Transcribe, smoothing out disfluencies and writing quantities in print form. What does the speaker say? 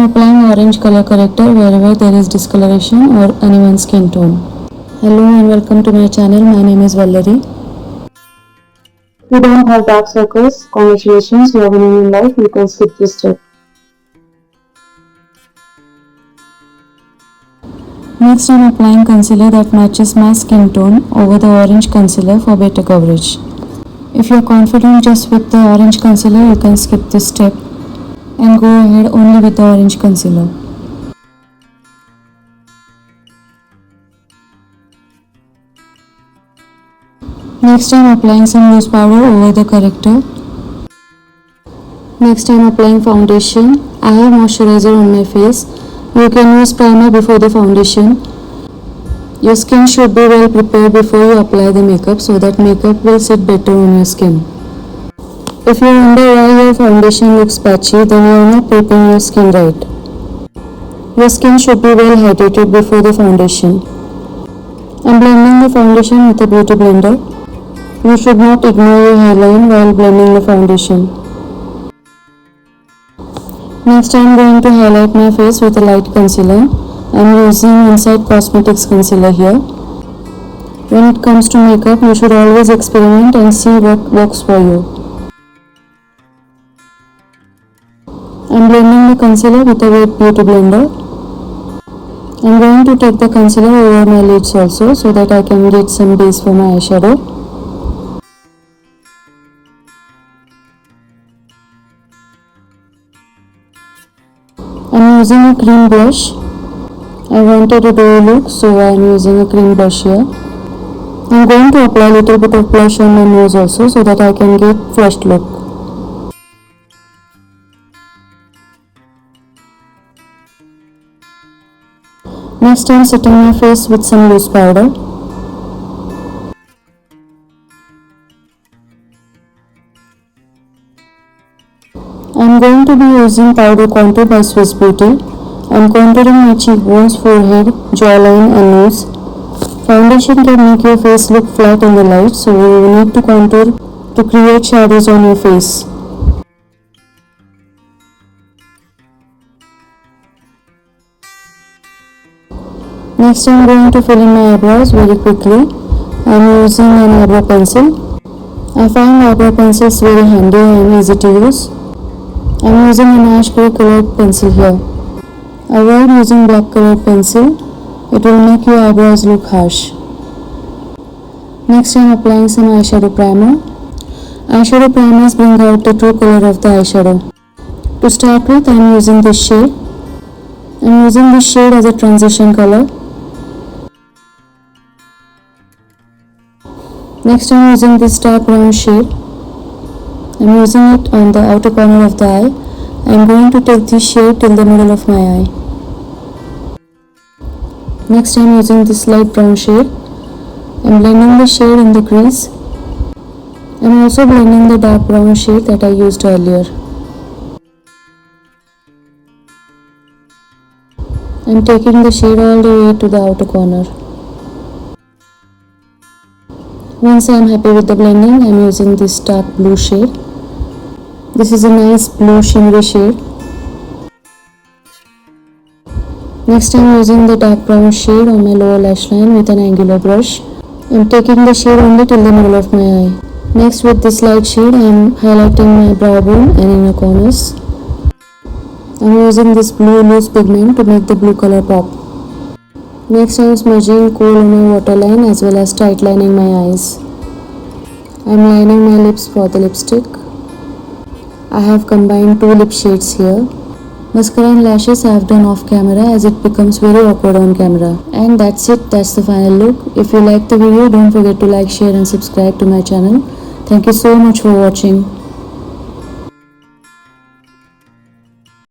am applying orange color corrector wherever there is discoloration or uneven skin tone. Hello and welcome to my channel. My name is Valerie. If you don't have dark circles, congratulations, you are winning in life. You can skip this step. Next, I am applying concealer that matches my skin tone over the orange concealer for better coverage. If you are confident just with the orange concealer, you can skip this step and go ahead only with the orange concealer. Next, I am applying some loose powder over the corrector. Next, I am applying foundation. I have moisturiser on my face. You can use primer before the foundation. Your skin should be well prepared before you apply the makeup so that makeup will sit better on your skin. If you wonder why your foundation looks patchy, then you are not preparing your skin right. Your skin should be well hydrated before the foundation. I am blending the foundation with a beauty blender. You should not ignore your hairline while blending the foundation. Next, I am going to highlight my face with a light concealer. I am using Insightcosmetics concealer here. When it comes to makeup, you should always experiment and see what works for you. I am blending the concealer with a wet beauty blender. I am going to take the concealer over my lids also so that I can get some base for my eyeshadow. I am using a cream blush. I wanted a doughy look, so I am using a cream blush here. I am going to apply a little bit of blush on my nose also so that I can get flushed look. Next, I am setting my face with some loose powder. I am going to be using powder contour by Swiss Beauty. I am contouring my cheekbones, forehead, jawline and nose. Foundation can make your face look flat in the light, so you need to contour to create shadows on your face. Next, I am going to fill in my eyebrows very quickly. I am using an eyebrow pencil. I find eyebrow pencils very handy and easy to use. I am using an ash grey colored pencil here. Avoid using black colored pencil. It will make your eyebrows look harsh. Next, I am applying some eyeshadow primer. Eyeshadow primers bring out the true color of the eyeshadow. To start with, I am using this shade. I am using this shade as a transition color. Next, I am using this dark brown shade. I am using it on the outer corner of the eye. I am going to take this shade till the middle of my eye. Next, I am using this light brown shade. I am blending the shade in the crease. I am also blending the dark brown shade that I used earlier. I am taking the shade all the way to the outer corner. Once I am happy with the blending, I am using this dark blue shade. This is a nice blue shimmery shade. Next, I am using the dark brown shade on my lower lash line with an angular brush. I am taking the shade only till the middle of my eye. Next, with this light shade, I am highlighting my brow bone and inner corners. I am using this blue loose pigment to make the blue color pop. Next, I am smudging kohl on my waterline as well as tight lining my eyes. I am lining my lips for the lipstick. I have combined two lip shades here. Mascara and lashes I have done off camera as it becomes very awkward on camera. And that's it, that's the final look. If you like the video, don't forget to like, share and subscribe to my channel. Thank you so much for watching.